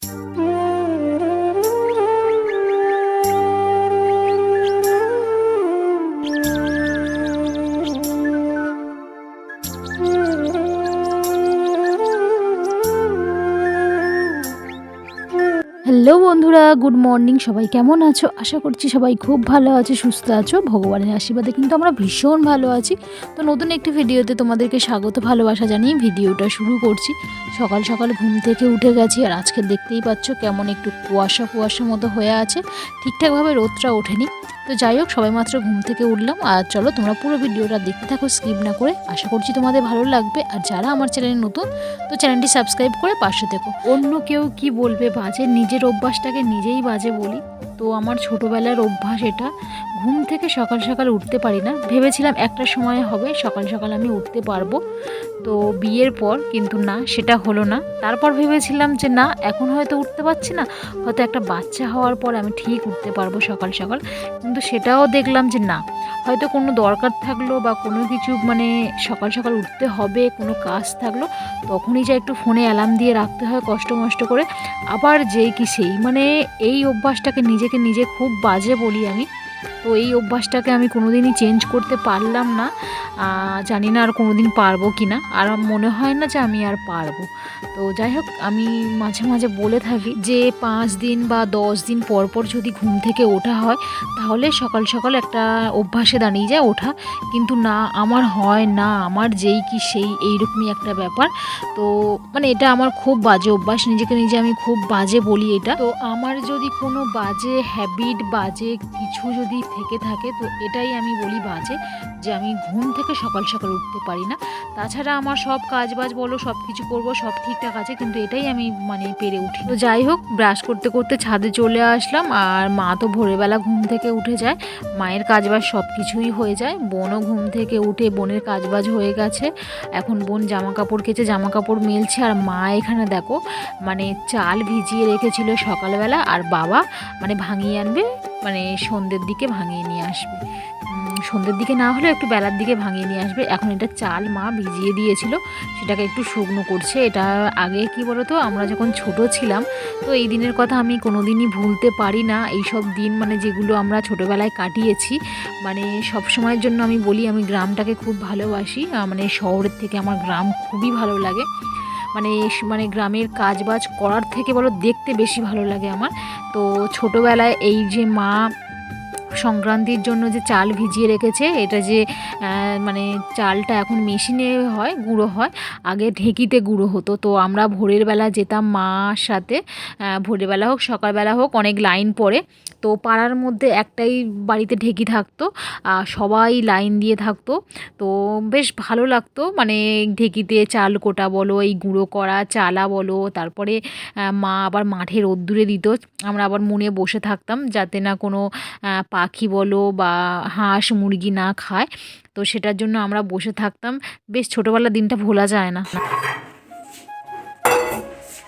Hello বন্ধুরা, good morning. সবাই কেমন আছো? আশা করছি সবাই খুব ভালো আছে, সুস্থ আছো। ভগবানের আশীর্বাদে কিন্তু আমরা ভীষণ ভালো আছি। তো নতুন একটি ভিডিওতে তোমাদেরকে স্বাগত, ভালোবাসা জানিয়ে ভিডিওটা শুরু করছি। সকাল সকাল ঘুম থেকে উঠে গেছি, আর আজকে দেখতেই পাচ্ছ কেমন একটু কুয়াশা কুয়াশা মতো হয়ে আছে, ঠিকঠাকভাবে রোদটা ওঠেনি। তো যাই হোক, সবাই মাত্র ঘুম থেকে উঠলাম। আর চলো তোমরা পুরো ভিডিওটা দেখতে থাকো, স্কিপ না করে। আশা করছি তোমাদের ভালো লাগবে। আর যারা আমার চ্যানেলে নতুন, তো চ্যানেলটি সাবস্ক্রাইব করে পাশে থেকো। অন্য কেউ কি বলবে বাজে, নিজের অভ্যাসটাকে নিজেই বাজে বলি। তো আমার ছোটোবেলার অভ্যাস এটা, ঘুম থেকে সকাল সকাল উঠতে পারি না। ভেবেছিলাম একটা সময় হবে সকাল সকাল আমি উঠতে পারবো, তো বিয়ের পর কিন্তু না, সেটা হলো না। তারপর ভেবেছিলাম যে না, এখন হয়তো উঠতে পারছি না, হয়তো একটা বাচ্চা হওয়ার পর আমি ঠিক উঠতে পারবো সকাল সকাল। কিন্তু সেটাও দেখলাম যে না, হয়তো কোনো দরকার থাকলো বা কোনো কিছু মানে সকাল সকাল উঠতে হবে, কোনো কাজ থাকলো, তখনই যা একটু ফোনে অ্যালার্ম দিয়ে রাখতে হয় কষ্ট মষ্ট করে, আবার যেই কি সেই। মানে এই অভ্যাসটাকে নিজেকে নিজে খুব বাজে বলি আমি। তো এই অভ্যাসটাকে আমি কোনোদিনই চেঞ্জ করতে পারলাম না। জানি না আর কোনোদিন পারবো কি না, আর মনে হয় না যে আমি আর পারবো। তো যাই হোক, আমি মাঝে মাঝে বলে থাকি যে 5 দিন বা 10 দিন পর পর যদি ঘুম থেকে ওঠা হয়, তাহলে সকাল সকাল একটা অভ্যাসে দাঁড়িয়ে যায় ওঠা। কিন্তু না, আমার হয় না, আমার যেই কি সেই, এইরকমই একটা ব্যাপার। তো মানে এটা আমার খুব বাজে অভ্যাস, নিজেকে নিজে আমি খুব বাজে বলি এটা। তো আমার যদি কোনো বাজে হ্যাবিট, বাজে কিছু যদি থেকে থাকে, তো এটাই আমি বলি বাজে, যে আমি ঘুম থেকে সকাল সকাল উঠতে পারি না। তাছাড়া আমার সব কাজ বাজ বলো, সব কিছু করবো, সব ঠিকঠাক আছে, কিন্তু এটাই আমি মানে পেরে উঠি। তো যাই হোক, ব্রাশ করতে করতে ছাদে চলে আসলাম। আর মা তো ভোরবেলা ঘুম থেকে উঠে যায়, মায়ের কাজবাজ সব কিছুই হয়ে যায়। বোনও ঘুম থেকে উঠে বোনের কাজবাজ হয়ে গেছে। এখন বোন জামা কাপড় কেচে জামা কাপড় মেলছে, আর মা এখানে দেখো মানে চাল ভিজিয়ে রেখেছিল সকালবেলা, আর বাবা মানে ভাঙিয়ে আনবে, মানে সন্ধ্যের দিকে ভাঙিয়ে নিয়ে আসবে। সন্ধ্যের দিকে না হলে একটু বেলার দিকে ভাঙিয়ে নিয়ে আসবে। এখন এটা চাল মা ভিজিয়ে দিয়েছিল, সেটাকে একটু শুকনো করছে। এটা আগে কি বলতো, আমরা যখন ছোট ছিলাম, তো এই দিনের কথা আমি কোনো দিনই ভুলতে পারি না। এই সব দিন মানে যেগুলো আমরা ছোটোবেলায় কাটিয়েছি, মানে সব সময়ের জন্য আমি বলি আমি গ্রামটাকে খুব ভালোবাসি। মানে শহরের থেকে আমার গ্রাম খুবই ভালো লাগে। মানে মানে গ্রামের কাজবাজ করার থেকে বলো দেখতে বেশি ভালো লাগে আমার। তো ছোটোবেলায় এই যে মা সংক্রান্তির জন্য যে চাল ভিজিয়ে রেখেছে, এটা যে মানে চালটা এখন মেশিনে হয়, গুঁড়ো হয়, আগে ঢেঁকিতে গুঁড়ো হতো। তো আমরা ভোরের বেলা যেতাম মার সাথে, ভোরের বেলা হোক সকালবেলা হোক, অনেক লাইন পড়ে। তো পাড়ার মধ্যে একটাই বাড়িতে ঢেঁকি থাকতো, সবাই লাইন দিয়ে থাকতো। তো বেশ ভালো লাগতো, মানে ঢেঁকিতে চাল কোটা বলো, এই গুঁড়ো করা চালা বলো, তারপরে মা আবার মাঠে রোদ্দুরে দিত, আমরা আবার মুনে বসে থাকতাম যাতে না কোনো পাখি বলো বা হাঁস মুরগি না খায়। তো সেটার জন্য আমরা বসে থাকতাম। বেশ ছোটোবেলার দিনটা ভোলা যায় না।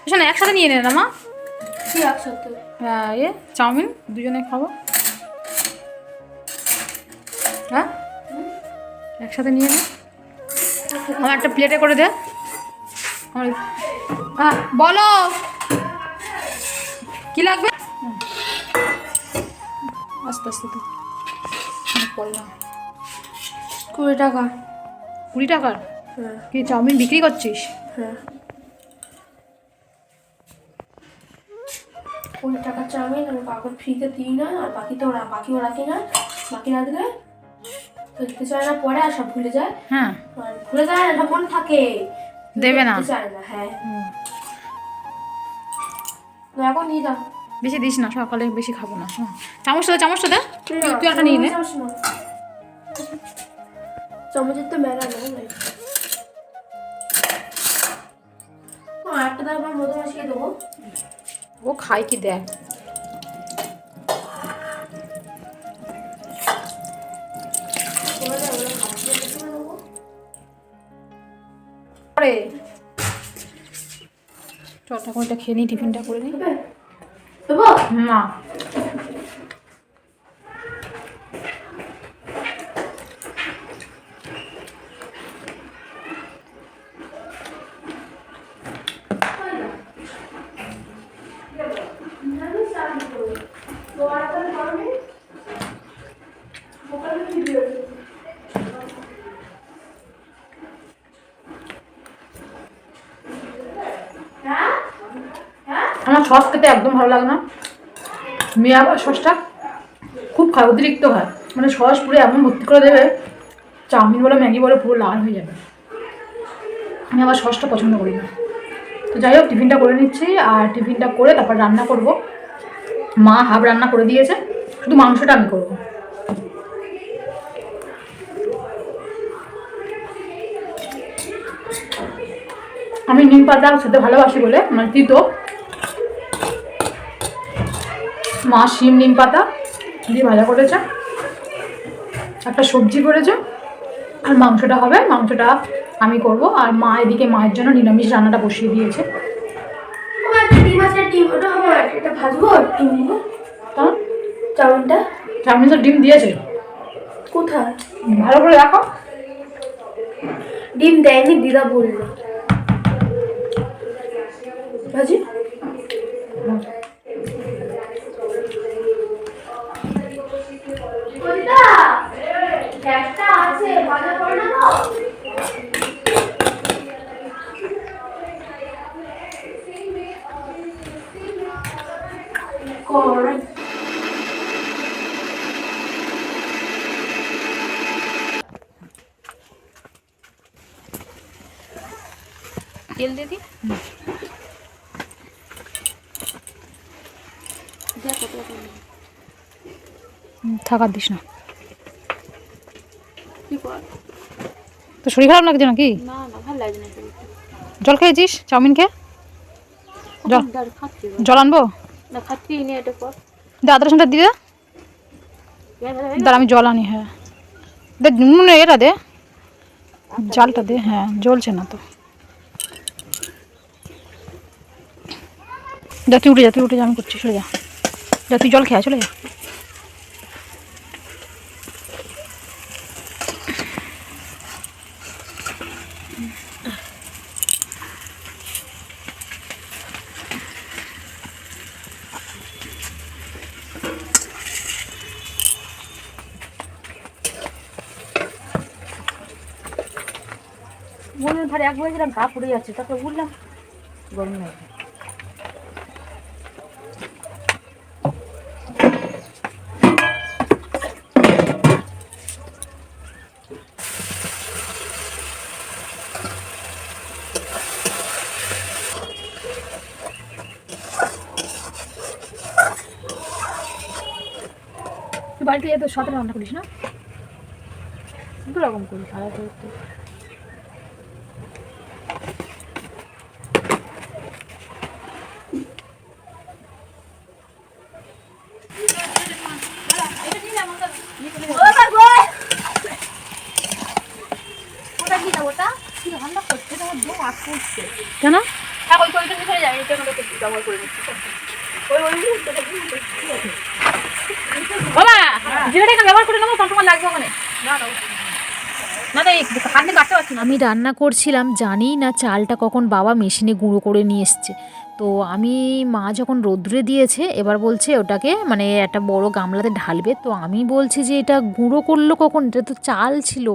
শোনো, একসাথে নিয়ে নে না মা। কি একসাথে? হ্যাঁ, চাউমিন দুজনে খাবো। হ্যাঁ, একসাথে নিয়ে নে। আমার একটা প্লেটে করে দে। আমার হ্যাঁ, বলো কি লাগবে। আস্তে আস্তে তো বললাম 20 টাকা। 20 টাকার? হ্যাঁ কি চাউমিন বিক্রি করছিস? হ্যাঁ, 20 টাকার চাউমিন আমি কাকুর ফ্রিতে দিই না, আর বাকিও রাখি না। বাকি রাখলে তো দিতে চায় না, পরে আর সব ভুলে যায়। হ্যাঁ, আর ভুলে যায় না, সব মনে থাকে, দেবে না। দিতে চায় না। হ্যাঁ, এখন নিয়ে যাও। বেশি দিস না, সকালে বেশি খাবো না। চামচটা দে। তুই একটা নিয়ে নে। চামচের তো মেলা নেই। একটা দাও, আমার মধু মিশিয়ে দেবো। ও খাই কি দেখ। চলটা করে খেয়ে নিই, টিফিনটা করে নিই। দেবো না, আমার সস খেতে একদম ভালো লাগে না। মেয়ে আবার সসটা খুব খায়, অতিরিক্ত খায়, মানে সস পুরো এমন ভর্তি করে দেবে, চাউমিন বলো ম্যাগি বলো পুরো লাল হয়ে যাবে। আমি আবার সসটা পছন্দ করি না। তো যাই হোক, টিফিনটা করে নিচ্ছি, আর টিফিনটা করে তারপর রান্না করব। মা হাফ রান্না করে দিয়েছে, শুধু মাংসটা আমি করবো। আমি নিম পাতা খেতে ভালোবাসি বলে, মানে তিতো, মা শিম নিম পাতা দিয়ে ভাজা করেছে, একটা সবজি করেছে, আর মাংসটা হবে, মাংসটা আমি করব। আর মা এদিকে মায়ের জন্য নিরামিষ রান্নাটা বসিয়ে দিয়েছে। ডিম আছে, ডিম ওটা আমার এটা ভাজবো, ডিমগুলো চাউমিনটা। চাউমিন তো ডিম দিয়েছে, কোথায় ভালো করে রাখো। ডিম দেয়নি, দিদা বললো ভাজি। একটা আছে ভাজা করে না তো তেল দিয়ে দিই। থাকার দিস না, তো শরীর খারাপ লাগছে নাকি? না না, ভালো লাগে না। জল খেয়েছিস? চাউমিন খেয়ে জল আনবো? না খাচ্ছি নি, এটা পর দে আদা রসুনটা দিয়ে দাঁড়া, আমি জল আনি। হ্যাঁ দে, নুন এটা দে, জালটা দে। হ্যাঁ জ্বলছে না তো। যা তুই উঠে যা, তুই উঠে যা, আমি করছি, চলে যা, যা তুই জল খেয়ে চলে যা। মনের ধারে এক বলেছিলাম গা পড়ে যাচ্ছে, তারপর বললাম গরম লাগে। তুই বাড়িতে যেয়ে তো সাথে রান্না করিস না? দু রকম করি, খারাপ করতে। কেন? বাবা জিরাটা এখানে ব্যবহার করে নেবো, কতক্ষণ লাগবে ওখানে? না তো হাতে কাটতে পারছি না। আমি রান্না করছিলাম, জানি না চালটা কখন বাবা মেশিনে গুঁড়ো করে নিয়ে এসছে। তো আমি মা যখন রোদ্রে দিয়েছে, এবার বলছে ওটাকে মানে একটা বড় গামলাতে ঢালবে। তো আমি বলছি যে এটা গুঁড়ো করলো কখন, এটা তো চাল ছিল।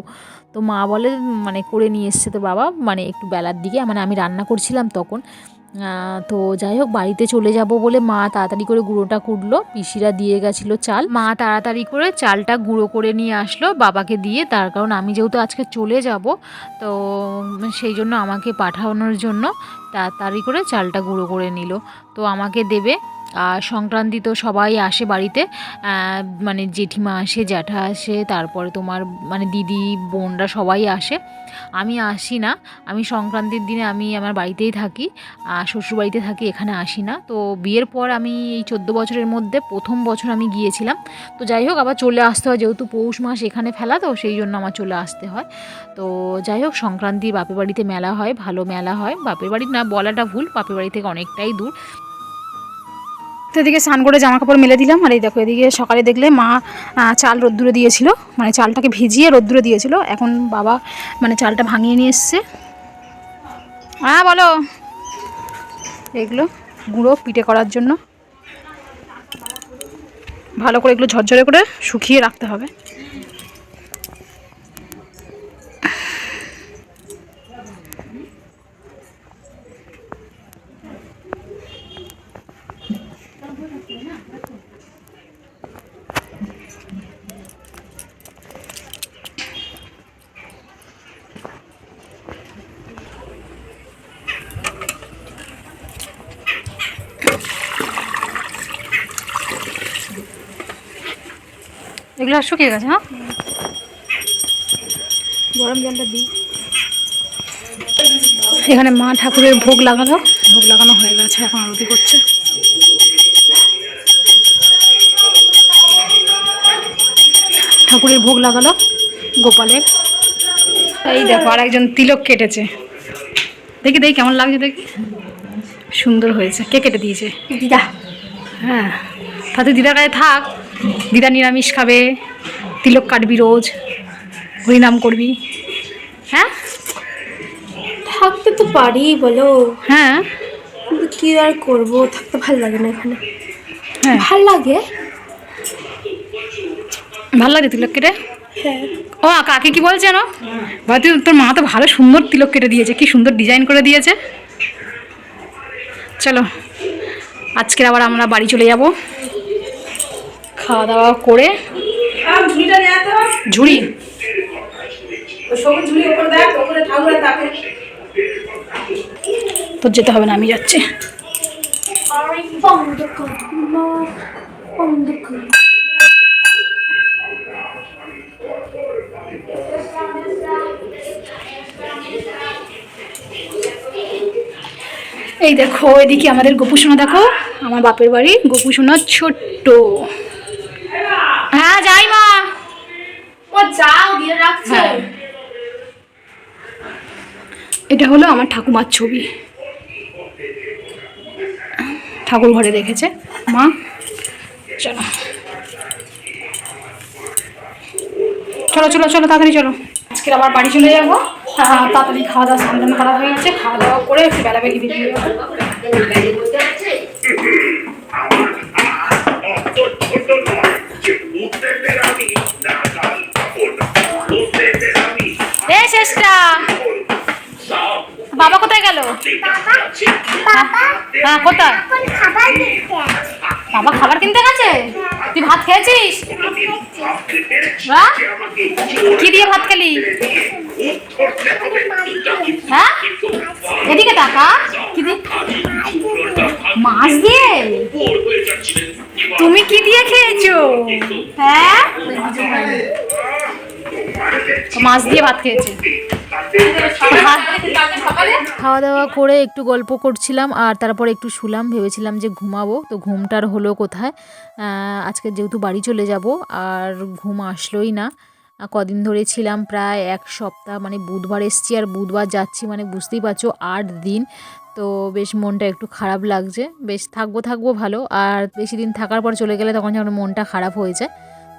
তো মা বলে মানে করে নিয়ে এসছে তো বাবা, মানে একটু বেলার দিকে, মানে আমি রান্না করছিলাম তখন। তো যাই হোক, বাড়িতে চলে যাব বলে মা তাড়াতাড়ি করে গুঁড়োটা কুটলো, পিসিরা দিয়ে গেছিলো চাল, মা তাড়াতাড়ি করে চালটা গুঁড়ো করে নিয়ে আসলো বাবাকে দিয়ে। তার কারণ আমি যেহেতু আজকে চলে যাব, তো সেই জন্য আমাকে পাঠানোর জন্য তাড়াতাড়ি করে চালটা গুঁড়ো করে নিল। তো আমাকে দেবে। আর সংক্রান্তি তো সবাই আসে বাড়িতে, মানে জেঠিমা আসে, জ্যাঠা আসে, তারপরে তোমার মানে দিদি বোনরা সবাই আসে। আমি আসি না, আমি সংক্রান্তির দিনে আমি আমার বাড়িতেই থাকি, শ্বশুরবাড়িতে থাকি, এখানে আসি না। তো বিয়ের পর আমি এই 14 বছরের মধ্যে প্রথম বছর আমি গিয়েছিলাম। তো যাই হোক, আবার চলে আসতে হয়, যেহেতু পৌষ মাস এখানে ফেলা, তো সেই জন্য আমার চলে আসতে হয়। তো যাই হোক, সংক্রান্তি বাপের বাড়িতে মেলা হয়, ভালো মেলা হয়। বাপের বাড়ি না বলাটা ভুল, বাপের বাড়ি থেকে অনেকটাই দূর। তো এদিকে স্নান করে জামা কাপড় মেলে দিলাম। আর এই দেখো, এদিকে সকালে দেখলে মা চাল রোদ্দুরে দিয়েছিল, মানে চালটাকে ভিজিয়ে রোদ্দুরে দিয়েছিল। এখন বাবা মানে চালটা ভাঙিয়ে নিয়ে এসছে। হ্যাঁ বলো, এগুলো গুঁড়ো পিঠে করার জন্য। ভালো করে এগুলো ঝরঝরে করে শুকিয়ে রাখতে হবে। এগুলো শুকিয়ে গেছে। হ্যাঁ, গরম জলটা দিই। এখানে মা ঠাকুরের ভোগ লাগানো হয়ে গেছে, এখন আরতি করছে। ঠাকুরের ভোগ লাগালো গোপালের। এই দেখো আর একজন তিলক কেটেছে, দেখি কেমন লাগছে, দেখি সুন্দর হয়েছে। কে কেটে দিয়েছে? দিদা। হ্যাঁ, তাতে দিদার কাছে থাক, দিদা নিরামিষ খাবে, তিলক কাটবি রোজ, হরিনাম করবি। হ্যাঁ, থাকতে তো পারি বলো। হ্যাঁ, কিন্তু কি আর করবো, থাকতে ভালো লাগে না এখানে। হ্যাঁ ভাল লাগে। ভালো লাগে তিলক কেটে। হ্যাঁ। ও কাকে কি বলছে না, ভাই তোর মা তো ভালো সুন্দর তিলক কেটে দিয়েছে, কি সুন্দর ডিজাইন করে দিয়েছে। চলো আজকের আবার আমরা বাড়ি চলে যাব, খাওয়া দাওয়া করে। ঝুড়ি তোর যেতে হবে না, আমি যাচ্ছি। এই দেখো এদিকে আমাদের গোপুসোনা, দেখো আমার বাপের বাড়ি গোপুসোনা ছোট্ট। হ্যাঁ যাই মা। ও যাও, দিয়ে রাখছে। হ্যাঁ। এটা হলো আমার ঠাকুমার ছবি, ঠাকুর ঘরে রেখেছে মা। চলো চলো চলো চলো তাড়াতাড়ি চলো, আজকের আবার বাড়ি চলে যাবো। তাড়াতাড়ি খাওয়া দাওয়া সামনে করা হয়ে গেছে, খাওয়া দাওয়া করে একটু বেলাবেলি বেরিয়ে যাবো। শেষটা বাবা কোথায় গেল? হ্যাঁ কোথায়? বাবা খাবার কিনতে গেছে। তুই ভাত খেয়েছিস? কি দিয়ে ভাত খেলি? হ্যাঁ এদিকে টাকা কি দিয়ে? মাছ দিয়ে? তুমি কি দিয়ে খেয়েছো? হ্যাঁ মাছ দিয়ে ভাত খেয়েছে। খাওয়া দাওয়া করে একটু গল্প করছিলাম আর তারপর একটু শুলাম, ভেবেছিলাম যে ঘুমাবো, তো ঘুমটার হলো কোথায়। আজকে যেহেতু বাড়ি চলে যাব আর ঘুম আসলোই না। কদিন ধরে ছিলাম প্রায় এক সপ্তাহ, মানে বুধবার এসছি আর বুধবার যাচ্ছি, মানে বুঝতেই পারছো 8 দিন। তো বেশ মনটা একটু খারাপ লাগছে, বেশ থাকবো ভালো, আর বেশি দিন থাকার পর চলে গেলে তখন যেমন মনটা খারাপ হয়ে যায়।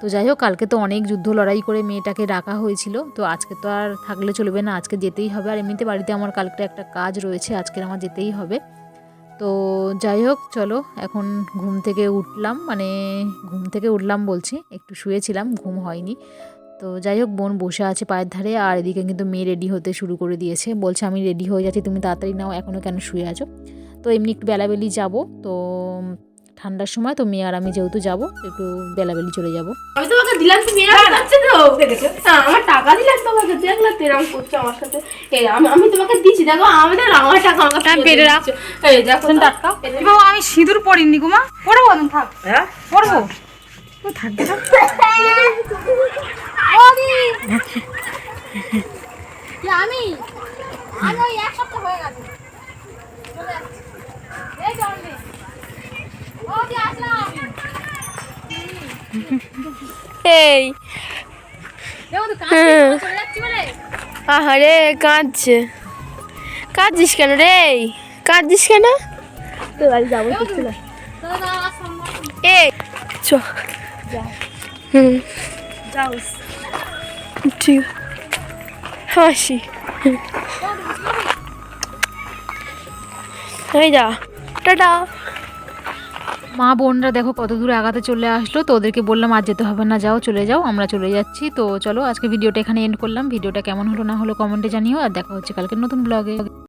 তো যাই হোক, কালকে তো অনেক যুদ্ধ লড়াই করে মেয়েটাকে রাখা হয়েছিল, তো আজকে তো আর থাকলে চলবে না, আজকে যেতেই হবে। আর এমনিতে বাড়িতে আমার কালকে একটা কাজ রয়েছে, আজকে আমার যেতেই হবে। তো যাই হোক চলো, এখন ঘুম থেকে উঠলাম বলছি, একটু শুয়েছিলাম, ঘুম হয়নি। তো যাই হোক, বোন বসে আছে পায়ের ধারে, আর এদিকে কিন্তু মেয়ে রেডি হতে শুরু করে দিয়েছে, বলছে আমি রেডি হয়ে যাচ্ছি, তুমি তাড়াতাড়ি নাও, এখনও কেন শুয়ে আছো। তো এমনি একটু বেলাবেলি যাব, তো ঠান্ডার সময়, তো মেয়ে আর আমি যেহেতু যাবো একটু বেলাবেলি চলে যাব। আমি তোমাকে দিলাম, তুমি যাচ্ছে তো আমার টাকা দিলাম তোমাকে, দেখলে তেরাম করছো আমার সাথে। এই আমি তোমাকে দিচ্ছি, দেখো আমাদের আমার টাকা আমার কাছে বেড়ে রাখ। এই দেখো টাকা। বাবা আমি সিঁদুর পরিনি গো মা, পরবো না, থাক। হ্যাঁ পরবো, থাকবে না। আমি ওই এক সপ্তাহ হয়ে গেছে চলে যাচ্ছি। এই জন্মে ও দি আসলাম। এই দেখো তো চলে যাচ্ছি বলে। আহারে কাঁদছিস কেন রে? কাঁদছিস কেন? তো বাড়ি যাবো না। এই চ যাও ঠিক হাসি। এই যা টাটা। মা বোনরা দেখো কত দূরে আগাতে চলে আসলো, তো ওদেরকে বললাম আর যেতে হবে না, যাও চলে যাও, আমরা চলে যাচ্ছি। তো চলো আজকে ভিডিওটা এখানে এন্ড করলাম। ভিডিওটা কেমন হলো না হলো কমেন্টে জানিও, আর দেখা হচ্ছে কালকের নতুন ব্লগে।